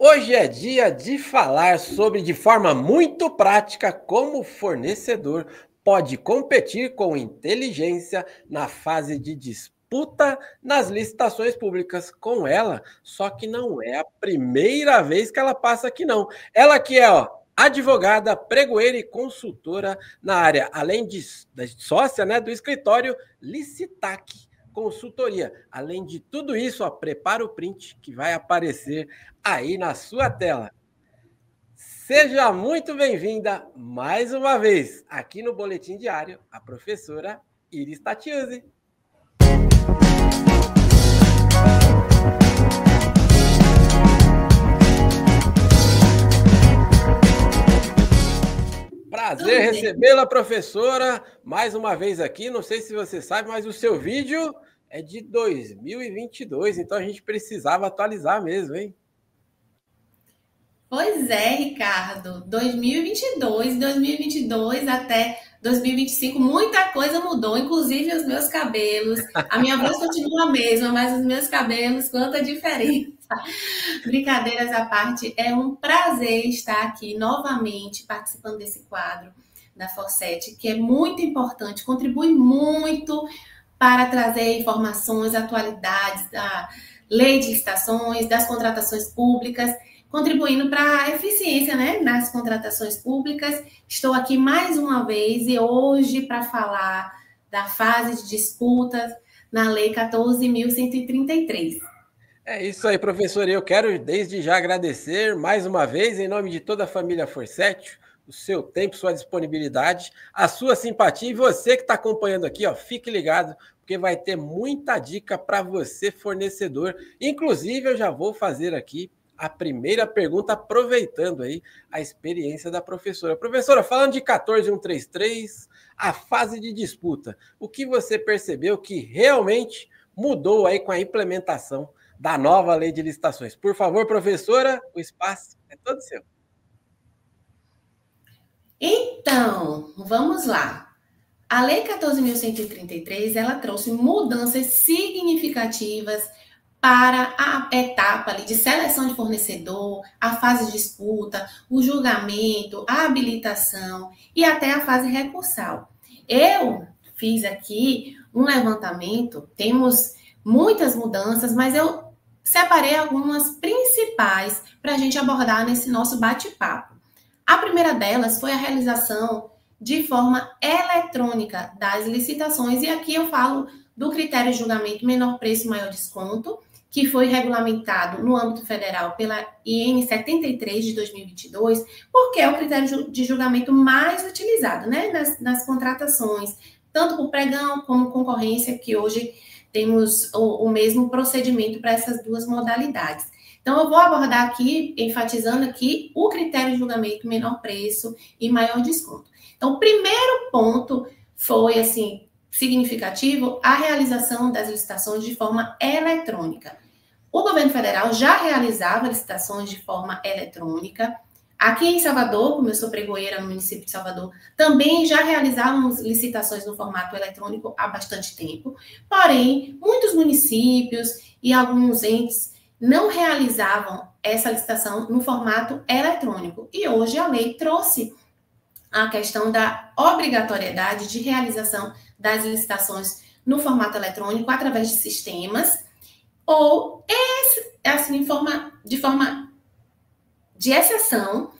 Hoje é dia de falar sobre, de forma muito prática, como o fornecedor pode competir com inteligência na fase de disputa nas licitações públicas com ela. Só que não é a primeira vez que ela passa aqui, não. Ela que é, advogada, pregoeira e consultora na área, além de sócia, né, do escritório Licitac Consultoria. Além de tudo isso, prepara o print que vai aparecer aí na sua tela. Seja muito bem-vinda mais uma vez aqui no Boletim Diário, a professora Iris Tatiuzzi. Prazer recebê-la, professora, mais uma vez aqui. Não sei se você sabe, mas o seu vídeo é de 2022, então a gente precisava atualizar mesmo, hein? Pois é, Ricardo. 2022 até 2025, muita coisa mudou, inclusive os meus cabelos. A minha voz continua a mesma, mas os meus cabelos, quanta diferença. Brincadeiras à parte, é um prazer estar aqui novamente participando desse quadro da Forset, que é muito importante, contribui muito para trazer informações, atualidades da lei de licitações, das contratações públicas, contribuindo para a eficiência, né, nas contratações públicas. Estou aqui mais uma vez e hoje para falar da fase de disputas na Lei 14.133. É isso aí, professor. Eu quero desde já agradecer mais uma vez, em nome de toda a família Forset, o seu tempo, sua disponibilidade, a sua simpatia. E você que está acompanhando aqui, fique ligado, porque vai ter muita dica para você, fornecedor. Inclusive, eu já vou fazer aqui a primeira pergunta, aproveitando aí a experiência da professora. Professora, falando de 14.133, a fase de disputa, o que você percebeu que realmente mudou aí com a implementação da nova lei de licitações? Por favor, professora, o espaço é todo seu. Então, vamos lá. A Lei 14.133, ela trouxe mudanças significativas para a etapa ali de seleção de fornecedor, a fase de disputa, o julgamento, a habilitação e até a fase recursal. Eu fiz aqui um levantamento, temos muitas mudanças, mas eu separei algumas principais para a gente abordar nesse nosso bate-papo. A primeira delas foi a realização de forma eletrônica das licitações, e aqui eu falo do critério de julgamento menor preço, maior desconto, que foi regulamentado no âmbito federal pela IN 73 de 2022, porque é o critério de julgamento mais utilizado, né, nas contratações, tanto por pregão como concorrência, que hoje temos o mesmo procedimento para essas duas modalidades. Então, eu vou abordar aqui, enfatizando aqui, o critério de julgamento menor preço e maior desconto. Então, o primeiro ponto foi, assim, significativo, a realização das licitações de forma eletrônica. O governo federal já realizava licitações de forma eletrônica. Aqui em Salvador, como eu sou pregoeira no município de Salvador, também já realizávamos licitações no formato eletrônico há bastante tempo. Porém, muitos municípios e alguns entes não realizavam essa licitação no formato eletrônico. E hoje a lei trouxe a questão da obrigatoriedade de realização das licitações no formato eletrônico através de sistemas ou, assim, de forma de exceção,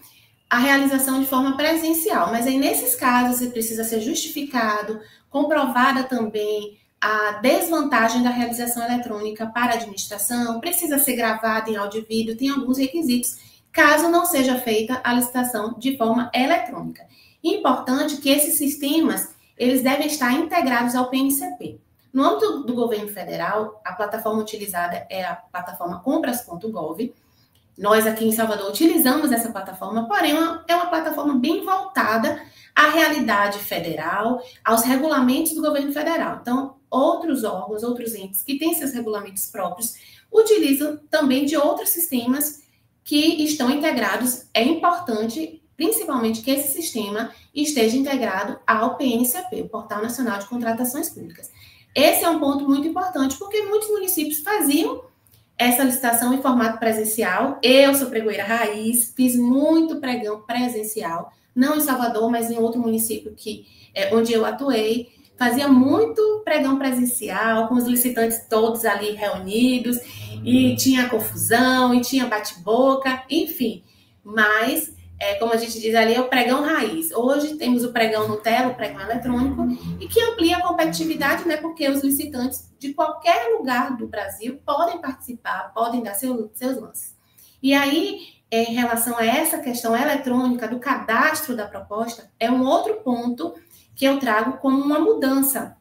a realização de forma presencial. Mas aí, nesses casos, precisa ser justificado, comprovada também a desvantagem da realização eletrônica para a administração, precisa ser gravada em áudio e vídeo, tem alguns requisitos, caso não seja feita a licitação de forma eletrônica. Importante que esses sistemas, eles devem estar integrados ao PNCP. No âmbito do governo federal, a plataforma utilizada é a plataforma compras.gov. Nós aqui em Salvador utilizamos essa plataforma, porém é uma plataforma bem voltada à realidade federal, aos regulamentos do governo federal. Então, outros órgãos, outros entes que têm seus regulamentos próprios, utilizam também de outros sistemas que estão integrados. É importante, principalmente, que esse sistema esteja integrado ao PNCP, o Portal Nacional de Contratações Públicas. Esse é um ponto muito importante, porque muitos municípios faziam essa licitação em formato presencial. Eu sou pregoeira raiz, fiz muito pregão presencial, não em Salvador, mas em outro município onde eu atuei. Fazia muito pregão presencial, com os licitantes todos ali reunidos, e tinha confusão, e tinha bate-boca, enfim. Mas, como a gente diz ali, é o pregão raiz. Hoje temos o pregão Nutella, o pregão eletrônico, e que amplia a competitividade, né? Porque os licitantes de qualquer lugar do Brasil podem participar, podem dar seus lances. E aí, em relação a essa questão eletrônica do cadastro da proposta, é um outro ponto que eu trago como uma mudança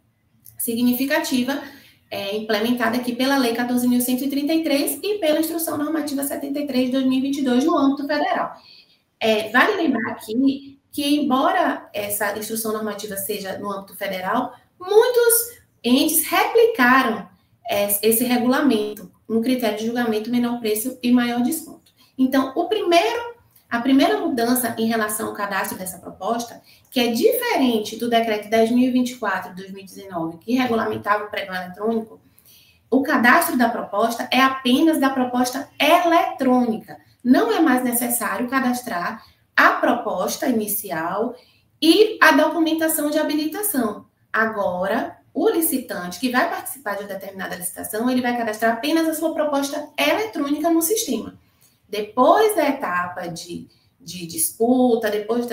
significativa implementada aqui pela Lei 14.133 e pela Instrução Normativa 73 de 2022 no âmbito federal. Vale lembrar aqui que, embora essa Instrução Normativa seja no âmbito federal, muitos entes replicaram esse regulamento no critério de julgamento menor preço e maior desconto. Então, a primeira mudança em relação ao cadastro dessa proposta, que é diferente do decreto 10.024 de 2019, que regulamentava o pregão eletrônico, o cadastro da proposta é apenas da proposta eletrônica. Não é mais necessário cadastrar a proposta inicial e a documentação de habilitação. Agora, o licitante que vai participar de uma determinada licitação, ele vai cadastrar apenas a sua proposta eletrônica no sistema. Depois da etapa de disputa, depois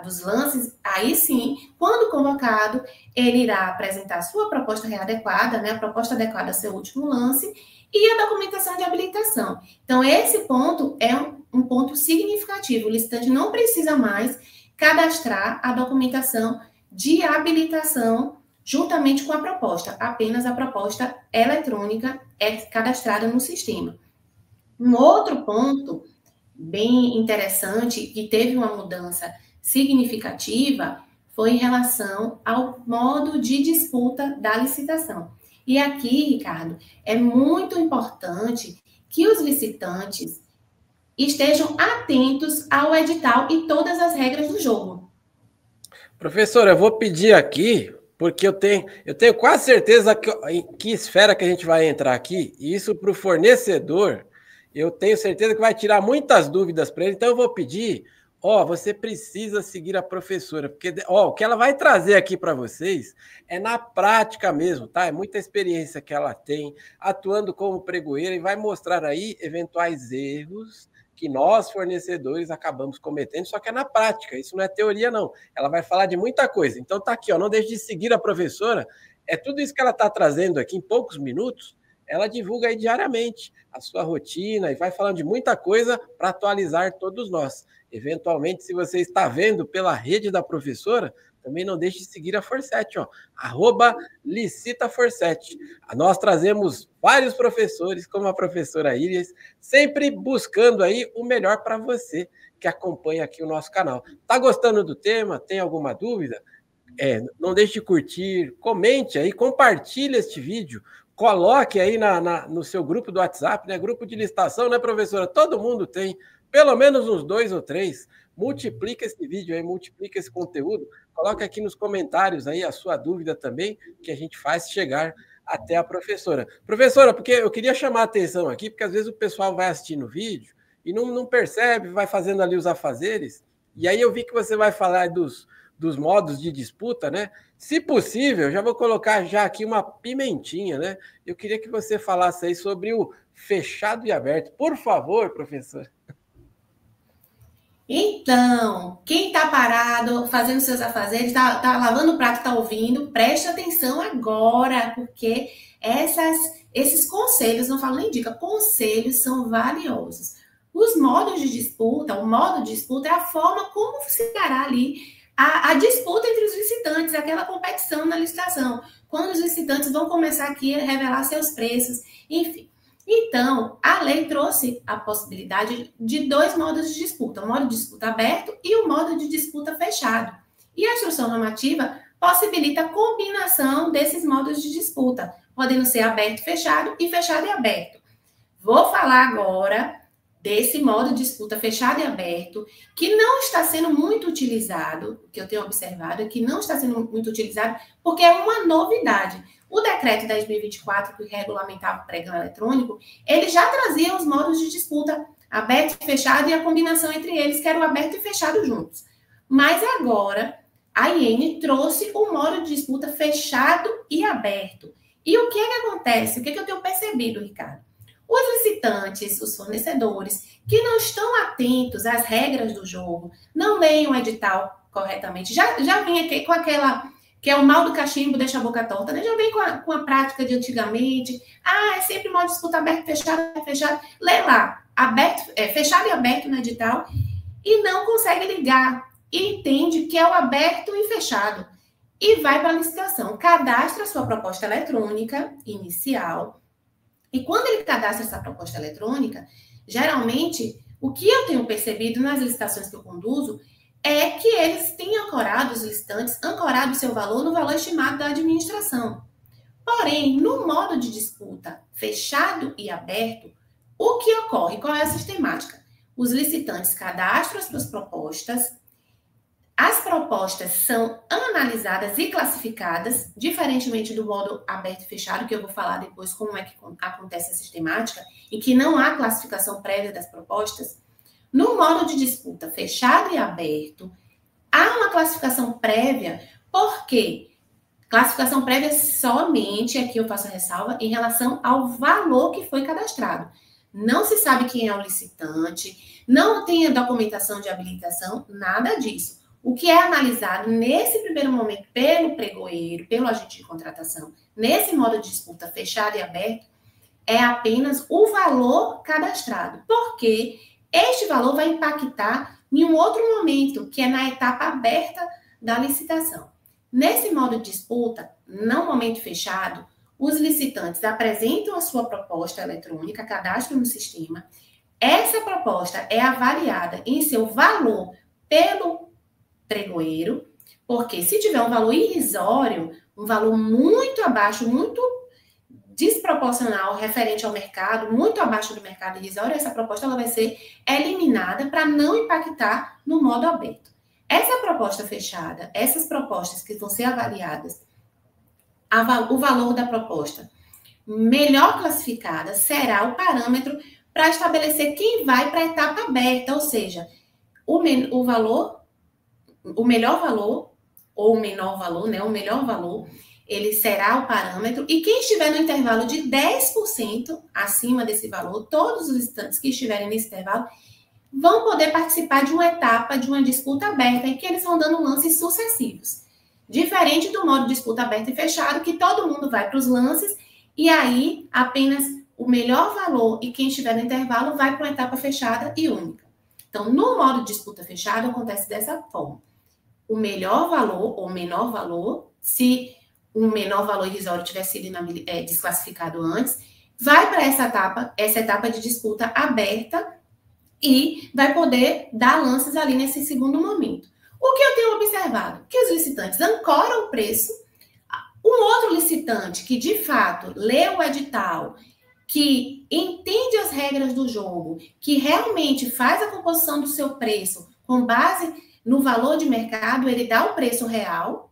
dos lances, aí sim, quando convocado, ele irá apresentar a sua proposta readequada, né, a proposta adequada ao seu último lance, e a documentação de habilitação. Então, esse ponto é um ponto significativo. O licitante não precisa mais cadastrar a documentação de habilitação juntamente com a proposta. Apenas a proposta eletrônica é cadastrada no sistema. Um outro ponto bem interessante, que teve uma mudança significativa, foi em relação ao modo de disputa da licitação. E aqui, Ricardo, é muito importante que os licitantes estejam atentos ao edital e todas as regras do jogo. Professora, eu vou pedir aqui, porque eu tenho quase certeza que esfera que a gente vai entrar aqui, e isso para o fornecedor, eu tenho certeza que vai tirar muitas dúvidas para ele, então eu vou pedir, você precisa seguir a professora, porque o que ela vai trazer aqui para vocês é na prática mesmo, tá? É muita experiência que ela tem, atuando como pregoeira, e vai mostrar aí eventuais erros que nós, fornecedores, acabamos cometendo, só que é na prática, isso não é teoria, não. Ela vai falar de muita coisa. Então tá aqui, não deixe de seguir a professora, é tudo isso que ela está trazendo aqui em poucos minutos, ela divulga aí diariamente a sua rotina e vai falando de muita coisa para atualizar todos nós. Eventualmente, se você está vendo pela rede da professora, também não deixe de seguir a Forset, @licitaforset. Nós trazemos vários professores, como a professora Iris, sempre buscando aí o melhor para você que acompanha aqui o nosso canal. Tá gostando do tema? Tem alguma dúvida? Não deixe de curtir, comente aí, compartilhe este vídeo, coloque aí no seu grupo do WhatsApp, né? Grupo de licitação, né, professora? Todo mundo tem, pelo menos uns 2 ou 3. Multiplica esse vídeo aí, multiplica esse conteúdo. Coloque aqui nos comentários aí a sua dúvida também, que a gente faz chegar até a professora. Professora, porque eu queria chamar a atenção aqui, porque às vezes o pessoal vai assistindo o vídeo e não percebe, vai fazendo ali os afazeres, e aí eu vi que você vai falar dos modos de disputa, né? Se possível, já vou colocar já aqui uma pimentinha, né? Eu queria que você falasse aí sobre o fechado e aberto. Por favor, professor. Então, quem está parado, fazendo seus afazeres, está lavando o prato, está ouvindo, preste atenção agora, porque esses conselhos, não falo nem dica, conselhos são valiosos. Os modos de disputa, o modo de disputa é a forma como se dará ali a disputa entre os licitantes, aquela competição na licitação, quando os licitantes vão começar aqui a revelar seus preços, enfim. Então, a lei trouxe a possibilidade de 2 modos de disputa, o modo de disputa aberto e o modo de disputa fechado. E a instrução normativa possibilita a combinação desses modos de disputa, podendo ser aberto e fechado e aberto. Vou falar agora desse modo de disputa fechado e aberto, que não está sendo muito utilizado, o que eu tenho observado é que não está sendo muito utilizado, porque é uma novidade. O decreto 10.024, que regulamentava o pregão eletrônico, ele já trazia os modos de disputa aberto e fechado e a combinação entre eles, que era o aberto e fechado juntos. Mas agora, a IN trouxe o modo de disputa fechado e aberto. E o que é que acontece? O que é que eu tenho percebido, Ricardo? Os licitantes, os fornecedores, que não estão atentos às regras do jogo, não leem o edital corretamente, já vem aqui com aquela, que é o mal do cachimbo, deixa a boca torta, né? Já vem com a prática de antigamente, é sempre modo de disputa aberto, fechado, lê lá, fechado e aberto no edital, e não consegue ligar, e entende que é o aberto e fechado, e vai para a licitação, cadastra a sua proposta eletrônica inicial. E quando ele cadastra essa proposta eletrônica, geralmente, o que eu tenho percebido nas licitações que eu conduzo é que eles têm ancorado, os licitantes, ancorado o seu valor no valor estimado da administração. Porém, no modo de disputa fechado e aberto, o que ocorre? Qual é a sistemática? Os licitantes cadastram as suas propostas, as propostas são analisadas e classificadas, diferentemente do modo aberto e fechado, que eu vou falar depois como é que acontece a sistemática, e que não há classificação prévia das propostas. No modo de disputa fechado e aberto, há uma classificação prévia, por quê? Classificação prévia somente, aqui eu faço a ressalva, em relação ao valor que foi cadastrado. Não se sabe quem é o licitante, não tem a documentação de habilitação, nada disso. O que é analisado nesse primeiro momento pelo pregoeiro, pelo agente de contratação, nesse modo de disputa fechado e aberto, é apenas o valor cadastrado, porque este valor vai impactar em um outro momento, que é na etapa aberta da licitação. Nesse modo de disputa, não momento fechado, os licitantes apresentam a sua proposta eletrônica, cadastram no sistema. Essa proposta é avaliada em seu valor pelo pregoeiro, porque se tiver um valor irrisório, um valor muito abaixo, muito desproporcional referente ao mercado, muito abaixo do mercado irrisório, essa proposta ela vai ser eliminada para não impactar no modo aberto. Essa proposta fechada, essas propostas que vão ser avaliadas, o valor da proposta melhor classificada será o parâmetro para estabelecer quem vai para a etapa aberta, ou seja, o melhor valor, ou o menor valor, né? O melhor valor, ele será o parâmetro, e quem estiver no intervalo de 10% acima desse valor, todos os licitantes que estiverem nesse intervalo, vão poder participar de uma etapa, de uma disputa aberta, em que eles vão dando lances sucessivos. Diferente do modo de disputa aberta e fechado, que todo mundo vai para os lances, e aí apenas o melhor valor e quem estiver no intervalo vai para uma etapa fechada e única. Então, no modo de disputa fechado, acontece dessa forma. O melhor valor ou menor valor, se um menor valor irrisório tiver sido desclassificado antes, vai para essa etapa de disputa aberta e vai poder dar lances ali nesse segundo momento. O que eu tenho observado? Que os licitantes ancoram o preço, um outro licitante que de fato lê o edital, que entende as regras do jogo, que realmente faz a composição do seu preço com base no valor de mercado, ele dá o preço real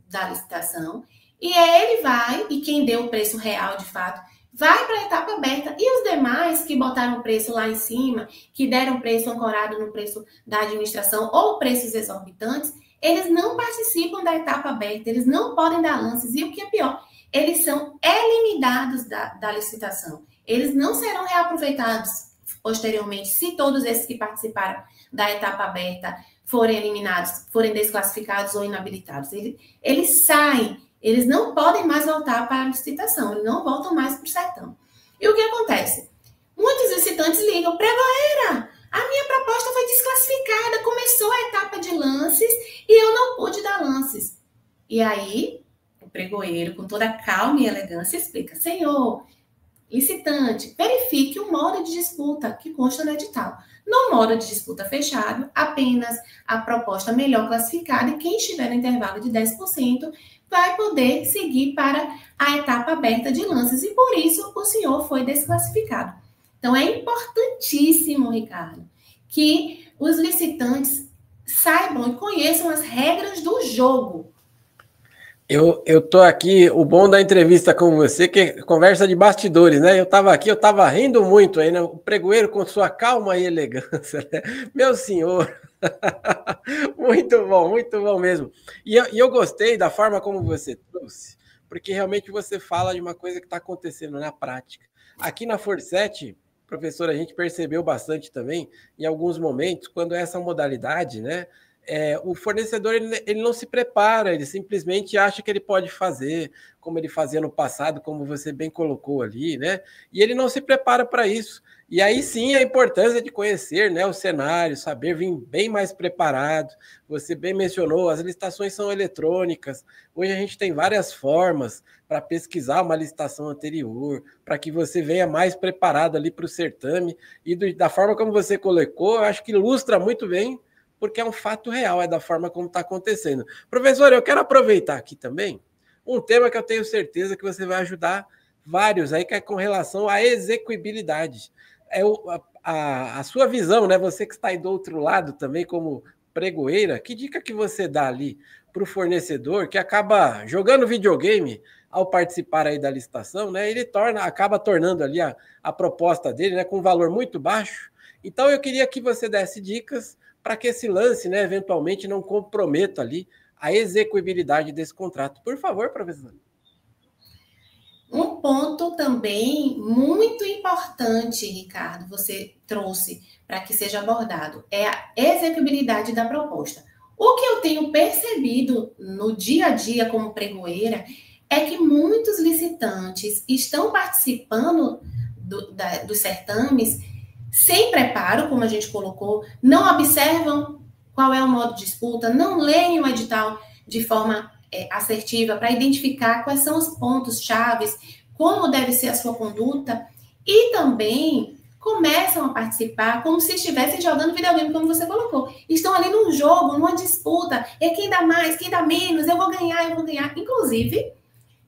da licitação, e ele vai, e quem deu o preço real de fato, vai para a etapa aberta. E os demais que botaram o preço lá em cima, que deram preço ancorado no preço da administração ou preços exorbitantes, eles não participam da etapa aberta, eles não podem dar lances, e o que é pior, eles são eliminados da licitação. Eles não serão reaproveitados posteriormente, se todos esses que participaram da etapa aberta forem eliminados, forem desclassificados ou inabilitados. Eles saem, eles não podem mais voltar para a licitação, eles não voltam mais para o sertão. E o que acontece? Muitos licitantes ligam, pregoeira, a minha proposta foi desclassificada, começou a etapa de lances e eu não pude dar lances. E aí, o pregoeiro, com toda a calma e elegância, explica, senhor, licitante, verifique o modo de disputa que consta no edital. No modo de disputa fechado, apenas a proposta melhor classificada e quem estiver no intervalo de 10% vai poder seguir para a etapa aberta de lances e por isso o senhor foi desclassificado. Então, é importantíssimo, Ricardo, que os licitantes saibam e conheçam as regras do jogo. Eu tô aqui, o bom da entrevista com você, que é conversa de bastidores, né? Eu tava aqui, eu tava rindo muito aí, né? O pregoeiro com sua calma e elegância, né? Meu senhor, muito bom mesmo. E eu gostei da forma como você trouxe, porque realmente você fala de uma coisa que está acontecendo na prática. Aqui na Forset, professor, a gente percebeu bastante também, em alguns momentos, quando essa modalidade, né? O fornecedor ele não se prepara, ele simplesmente acha que ele pode fazer como ele fazia no passado, como você bem colocou ali, né? E ele não se prepara para isso. E aí sim a importância de conhecer, né, o cenário, saber vir bem mais preparado. Você bem mencionou, as licitações são eletrônicas. Hoje a gente tem várias formas para pesquisar uma licitação anterior, para que você venha mais preparado ali para o certame. E da forma como você colocou, eu acho que ilustra muito bem, porque é um fato real, é da forma como está acontecendo. Professor, eu quero aproveitar aqui também um tema que eu tenho certeza que você vai ajudar vários aí, que é com relação à execuibilidade. A sua visão, né? Você que está aí do outro lado também, como pregoeira, que dica que você dá ali para o fornecedor que acaba jogando videogame ao participar aí da licitação, né? Ele acaba tornando ali a proposta dele, né, com um valor muito baixo. Então eu queria que você desse dicas para que esse lance, né, eventualmente não comprometa ali a execuibilidade desse contrato. Por favor, professor. Um ponto também muito importante, Ricardo, você trouxe para que seja abordado, é a execuibilidade da proposta. O que eu tenho percebido no dia a dia como pregoeira é que muitos licitantes estão participando dos certames sem preparo, como a gente colocou, não observam qual é o modo de disputa, não leem o edital de forma assertiva para identificar quais são os pontos chaves, como deve ser a sua conduta, e também começam a participar como se estivessem jogando videogame, como você colocou. Estão ali num jogo, numa disputa, é quem dá mais, quem dá menos, eu vou ganhar. Inclusive,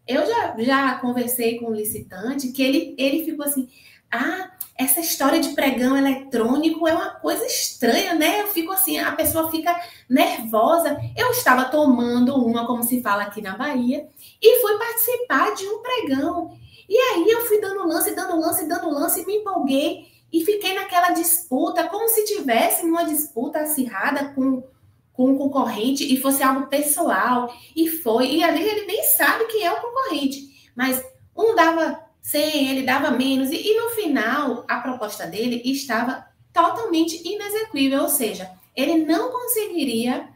eu já conversei com um licitante que ele ficou assim, essa história de pregão eletrônico é uma coisa estranha, né? Eu fico assim, a pessoa fica nervosa. Eu estava tomando uma, como se fala aqui na Bahia, e fui participar de um pregão. E aí eu fui dando lance, me empolguei e fiquei naquela disputa, como se tivesse uma disputa acirrada com um concorrente e fosse algo pessoal. E ali ele nem sabe quem é o concorrente. Mas um dava 100, ele dava menos, e no final a proposta dele estava totalmente inexequível, ou seja, ele não conseguiria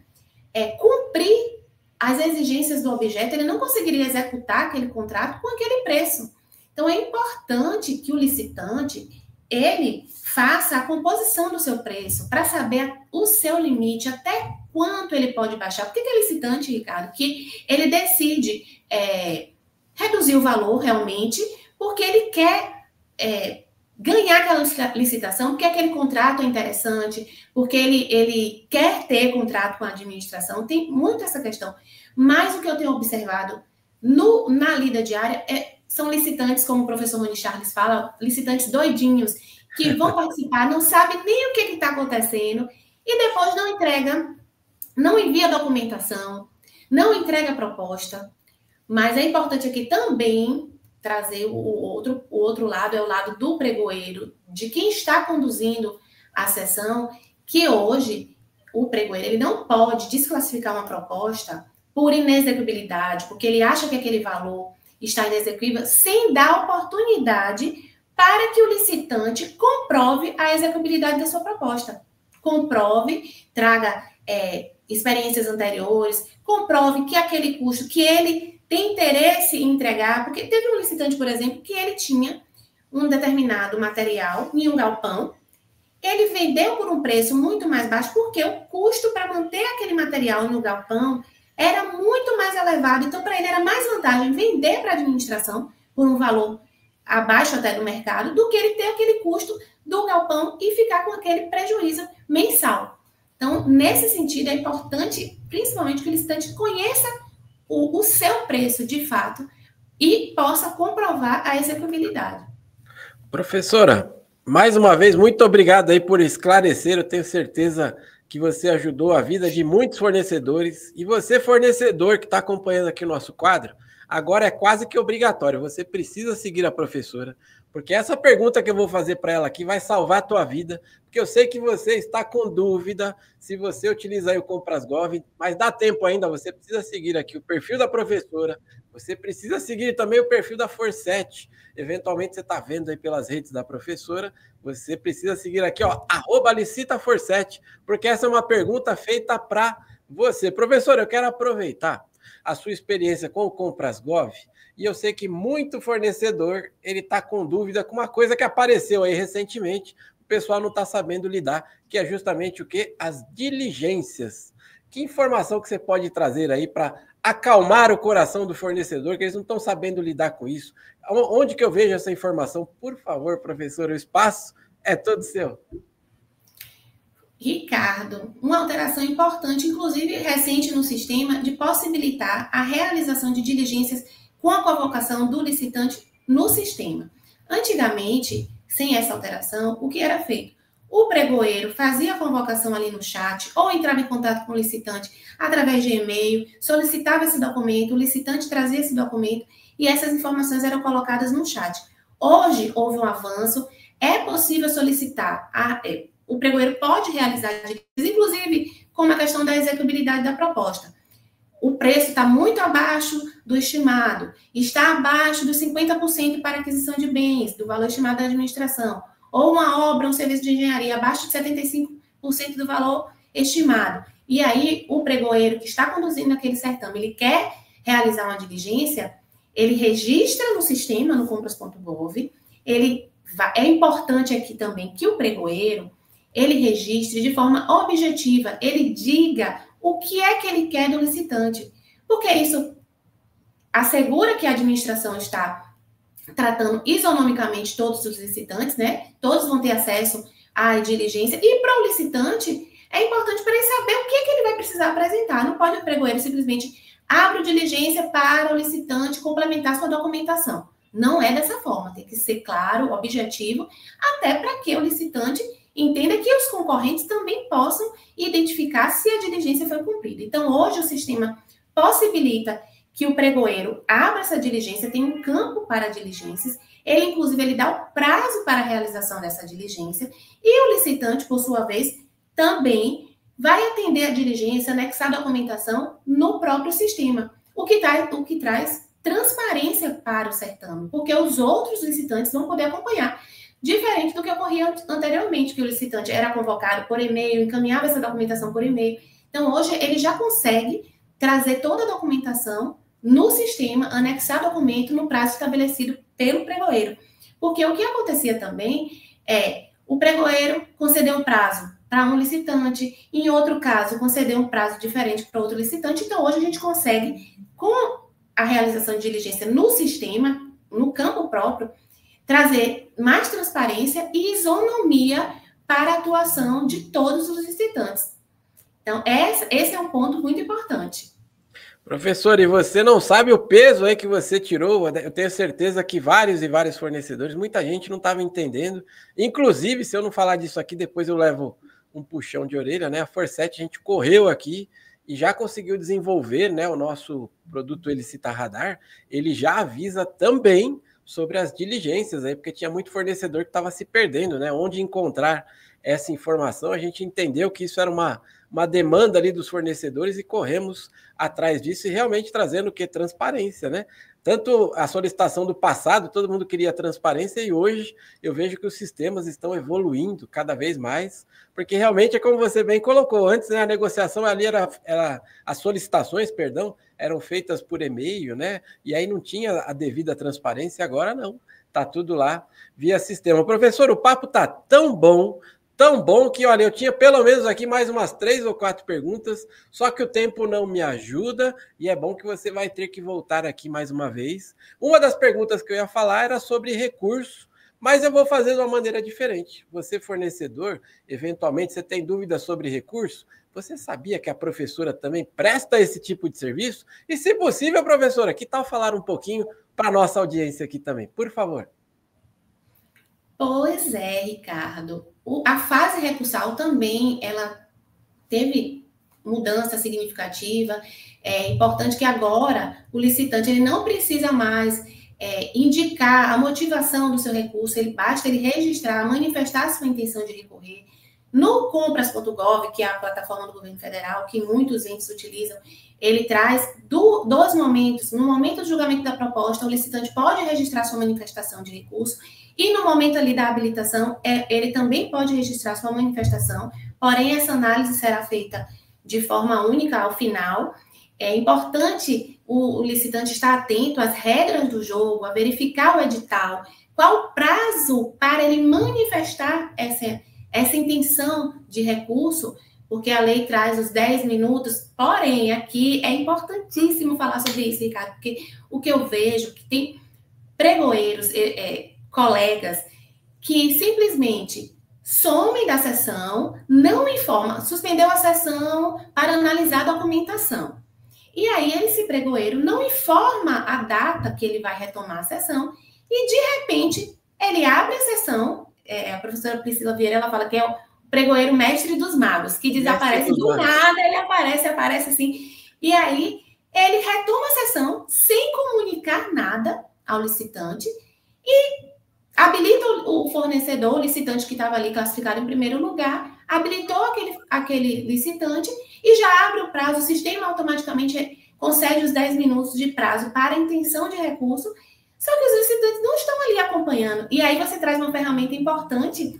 cumprir as exigências do objeto, ele não conseguiria executar aquele contrato com aquele preço. Então é importante que o licitante, ele faça a composição do seu preço, para saber o seu limite, até quanto ele pode baixar. Por que é licitante, Ricardo? Que ele decide reduzir o valor realmente, porque ele quer ganhar aquela licitação, porque aquele contrato é interessante, porque ele quer ter contrato com a administração, tem muito essa questão. Mas o que eu tenho observado na lida diária são licitantes, como o professor Rony Charles fala, licitantes doidinhos, que vão participar, não sabem nem o que está acontecendo, e depois não entrega, não envia documentação, não entrega a proposta. Mas é importante aqui também trazer o outro lado, é o lado do pregoeiro, de quem está conduzindo a sessão, que hoje o pregoeiro ele não pode desclassificar uma proposta por inexecuibilidade, porque ele acha que aquele valor está inexequível, sem dar oportunidade para que o licitante comprove a execuibilidade da sua proposta. Comprove, traga experiências anteriores, comprove que aquele custo que ele tem interesse em entregar, porque teve um licitante, por exemplo, que ele tinha um determinado material em um galpão, ele vendeu por um preço muito mais baixo, porque o custo para manter aquele material no galpão era muito mais elevado, então para ele era mais vantagem vender para a administração por um valor abaixo até do mercado, do que ele ter aquele custo do galpão e ficar com aquele prejuízo mensal. Então, nesse sentido, é importante, principalmente, que o licitante conheça o seu preço de fato e possa comprovar a execuibilidade. Professora, Mais uma vez, muito obrigado aí por esclarecer. Eu tenho certeza que você ajudou a vida de muitos fornecedores. E você, fornecedor que está acompanhando aqui o nosso quadro, agora é quase que obrigatório. Você precisa seguir a professora, porque essa pergunta que eu vou fazer para ela aqui vai salvar a tua vida, porque eu sei que você está com dúvida se você utilizar aí o Comprasgov, mas dá tempo ainda, você precisa seguir aqui o perfil da professora, você precisa seguir também o perfil da Forset. Eventualmente você está vendo aí pelas redes da professora, você precisa seguir aqui, ó, @licitaforset, porque essa é uma pergunta feita para você. Professor, eu quero aproveitar a sua experiência com o Comprasgov, e eu sei que muito fornecedor, ele está com dúvida com uma coisa que apareceu aí recentemente, o pessoal não está sabendo lidar, que é justamente o quê? As diligências. Que informação que você pode trazer aí para acalmar o coração do fornecedor, que eles não estão sabendo lidar com isso? Onde que eu vejo essa informação? Por favor, professor, o espaço é todo seu. Ricardo, uma alteração importante, inclusive recente no sistema, de possibilitar a realização de diligências com a convocação do licitante no sistema. Antigamente, sem essa alteração, o que era feito? O pregoeiro fazia a convocação ali no chat ou entrava em contato com o licitante através de e-mail, solicitava esse documento, o licitante trazia esse documento e essas informações eram colocadas no chat. Hoje, houve um avanço, é possível solicitar o pregoeiro pode realizar diligências, inclusive com a questão da execuibilidade da proposta. O preço está muito abaixo do estimado, está abaixo dos 50% para aquisição de bens, do valor estimado da administração, ou uma obra, um serviço de engenharia abaixo de 75% do valor estimado. E aí, o pregoeiro que está conduzindo aquele certame, ele quer realizar uma diligência, ele registra no sistema, no compras.gov, é importante aqui também que o pregoeiro, ele registre de forma objetiva, ele diga o que é que ele quer do licitante, porque isso assegura que a administração está tratando isonomicamente todos os licitantes, né? Todos vão ter acesso à diligência, e para o licitante é importante para ele saber o que é que ele vai precisar apresentar. Não pode o pregoeiro simplesmente abrir diligência para o licitante complementar sua documentação. Não é dessa forma, tem que ser claro, objetivo, até para que o licitante entenda que os concorrentes também possam identificar se a diligência foi cumprida. Então, hoje o sistema possibilita que o pregoeiro abra essa diligência, tem um campo para diligências, ele dá o prazo para a realização dessa diligência, e o licitante, por sua vez, também vai atender a diligência, anexar a documentação no próprio sistema, o que traz transparência para o certame, porque os outros licitantes vão poder acompanhar. Diferente do que ocorria anteriormente, que o licitante era convocado por e-mail, encaminhava essa documentação por e-mail. Então, hoje, ele já consegue trazer toda a documentação no sistema, anexar documento no prazo estabelecido pelo pregoeiro. Porque o que acontecia também é o pregoeiro conceder um prazo para um licitante, em outro caso, conceder um prazo diferente para outro licitante. Então, hoje, a gente consegue, com a realização de diligência no sistema, no campo próprio, trazer mais transparência e isonomia para a atuação de todos os licitantes. Então, esse é um ponto muito importante. Professor, e você não sabe o peso aí que você tirou? Eu tenho certeza que vários e vários fornecedores, muita gente não estava entendendo. Inclusive, se eu não falar disso aqui, depois eu levo um puxão de orelha, né? A Forset, a gente correu aqui e já conseguiu desenvolver, né, o nosso produto Elicita Radar. Ele já avisa também sobre as diligências aí, porque tinha muito fornecedor que estava se perdendo, né? Onde encontrar essa informação, a gente entendeu que isso era uma demanda ali dos fornecedores e corremos atrás disso e realmente trazendo o que? Transparência, né? Tanto a solicitação do passado, todo mundo queria transparência e hoje eu vejo que os sistemas estão evoluindo cada vez mais, porque realmente é como você bem colocou, antes, né, a negociação ali era as solicitações, perdão, eram feitas por e-mail, né? E aí não tinha a devida transparência, agora não, tá tudo lá via sistema. Professor, o papo tá tão bom que, olha, eu tinha pelo menos aqui mais umas 3 ou 4 perguntas, só que o tempo não me ajuda e é bom que você vai ter que voltar aqui mais uma vez. Uma das perguntas que eu ia falar era sobre recurso, mas eu vou fazer de uma maneira diferente. Você, fornecedor, eventualmente você tem dúvidas sobre recurso? Você sabia que a professora também presta esse tipo de serviço? E, se possível, professora, que tal falar um pouquinho para a nossa audiência aqui também? Por favor. Pois é, Ricardo. A fase recursal também, ela teve mudança significativa. É importante que agora o licitante ele não precisa mais indicar a motivação do seu recurso, basta ele registrar, manifestar sua intenção de recorrer. No compras.gov, que é a plataforma do governo federal, que muitos entes utilizam, ele traz dois momentos. No momento do julgamento da proposta, o licitante pode registrar sua manifestação de recurso e no momento ali da habilitação, ele também pode registrar sua manifestação, porém essa análise será feita de forma única ao final. É importante o licitante estar atento às regras do jogo, a verificar o edital, qual o prazo para ele manifestar essa intenção de recurso, porque a lei traz os 10 minutos, porém, aqui é importantíssimo falar sobre isso, Ricardo, porque o que eu vejo, que tem pregoeiros, colegas, que simplesmente somem da sessão, não informam, suspendeu a sessão para analisar a documentação. E aí, esse pregoeiro não informa a data que ele vai retomar a sessão e, de repente, ele abre a sessão. A professora Priscila Vieira, ela fala que é o pregoeiro mestre dos magos, que desaparece do nada, ele aparece assim. E aí, ele retoma a sessão sem comunicar nada ao licitante e habilita o fornecedor, o licitante que estava ali classificado em primeiro lugar, habilitou aquele licitante e já abre o prazo, o sistema automaticamente concede os 10 minutos de prazo para a intenção de recurso, só que os licitantes não estão ali acompanhando. E aí você traz uma ferramenta importante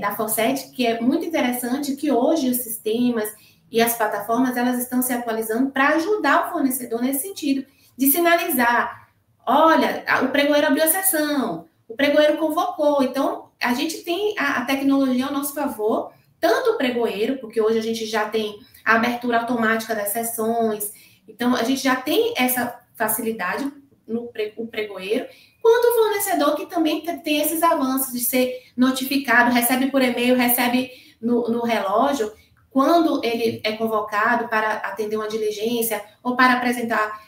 da Forset, que é muito interessante, que hoje os sistemas e as plataformas, elas estão se atualizando para ajudar o fornecedor nesse sentido, de sinalizar, olha, o pregoeiro abriu a sessão, o pregoeiro convocou. Então, a gente tem a tecnologia ao nosso favor, tanto o pregoeiro, porque hoje a gente já tem a abertura automática das sessões, então a gente já tem essa facilidade no pregoeiro, quanto o fornecedor que também tem esses avanços de ser notificado, recebe por e-mail, recebe no relógio, quando ele é convocado para atender uma diligência ou para apresentar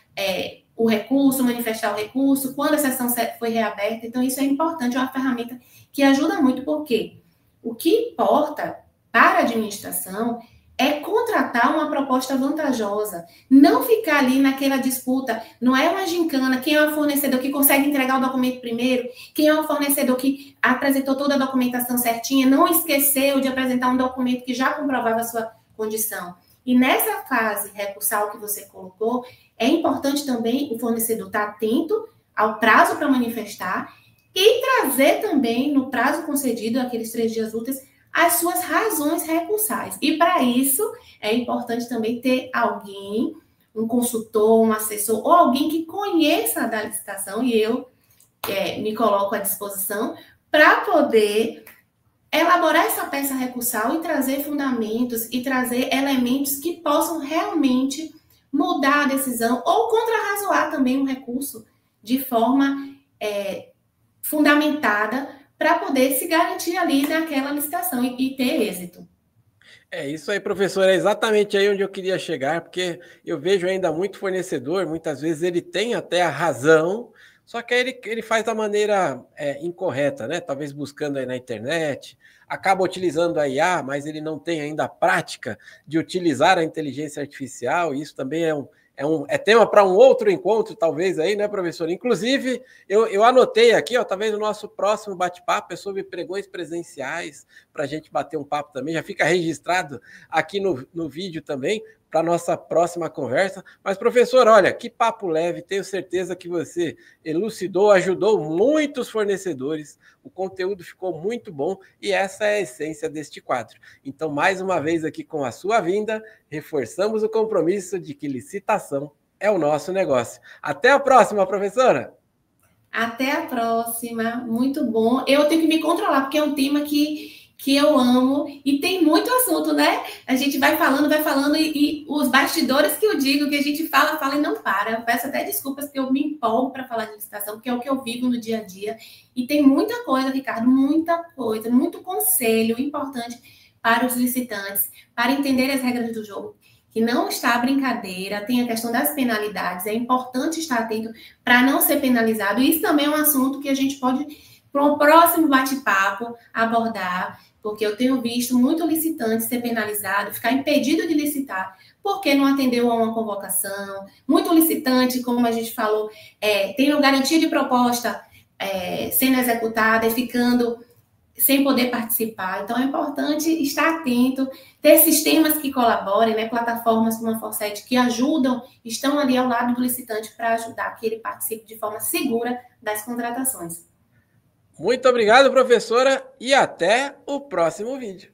o recurso, manifestar o recurso, quando a sessão foi reaberta. Então, isso é importante, é uma ferramenta que ajuda muito, porque o que importa para a administração é contratar uma proposta vantajosa, não ficar ali naquela disputa, não é uma gincana, quem é o fornecedor que consegue entregar o documento primeiro, quem é o fornecedor que apresentou toda a documentação certinha, não esqueceu de apresentar um documento que já comprovava a sua condição. E nessa fase recursal que você colocou, é importante também o fornecedor estar atento ao prazo para manifestar e trazer também, no prazo concedido, aqueles 3 dias úteis, as suas razões recursais. E para isso, é importante também ter alguém, um consultor, um assessor, ou alguém que conheça da licitação, e eu me coloco à disposição, para poder elaborar essa peça recursal e trazer fundamentos e trazer elementos que possam realmente mudar a decisão ou contrarrazoar também um recurso de forma fundamentada para poder se garantir ali naquela licitação e ter êxito. É isso aí, professor, é exatamente aí onde eu queria chegar, porque eu vejo ainda muito fornecedor, muitas vezes ele tem até a razão, só que aí ele faz da maneira incorreta, né? Talvez buscando aí na internet, acaba utilizando a IA, mas ele não tem ainda a prática de utilizar a inteligência artificial, e isso também é tema para um outro encontro, talvez, aí, né, professor? Inclusive, eu anotei aqui, ó, talvez o nosso próximo bate-papo é sobre pregões presenciais, para a gente bater um papo também, já fica registrado aqui no vídeo também, para a nossa próxima conversa. Mas, professor, olha, que papo leve, tenho certeza que você elucidou, ajudou muitos fornecedores, o conteúdo ficou muito bom e essa é a essência deste quadro. Então, mais uma vez aqui com a sua vinda, reforçamos o compromisso de que licitação é o nosso negócio. Até a próxima, professora! Até a próxima, muito bom. Eu tenho que me controlar, porque é um tema que eu amo e tem muito assunto, né? A gente vai falando e os bastidores que eu digo, que a gente fala e não para. Eu peço até desculpas porque eu me empolgo para falar de licitação, porque é o que eu vivo no dia a dia. E tem muita coisa, Ricardo, muita coisa, muito conselho importante para os licitantes, para entender as regras do jogo, que não está brincadeira, tem a questão das penalidades, é importante estar atento para não ser penalizado. Isso também é um assunto que a gente pode para um próximo bate-papo abordar, porque eu tenho visto muito licitante ser penalizado, ficar impedido de licitar, porque não atendeu a uma convocação, muito licitante, como a gente falou, tendo garantia de proposta sendo executada e ficando sem poder participar. Então, é importante estar atento, ter sistemas que colaborem, né? Plataformas como a Forset que ajudam, estão ali ao lado do licitante para ajudar que ele participe de forma segura das contratações. Muito obrigado, professora, e até o próximo vídeo.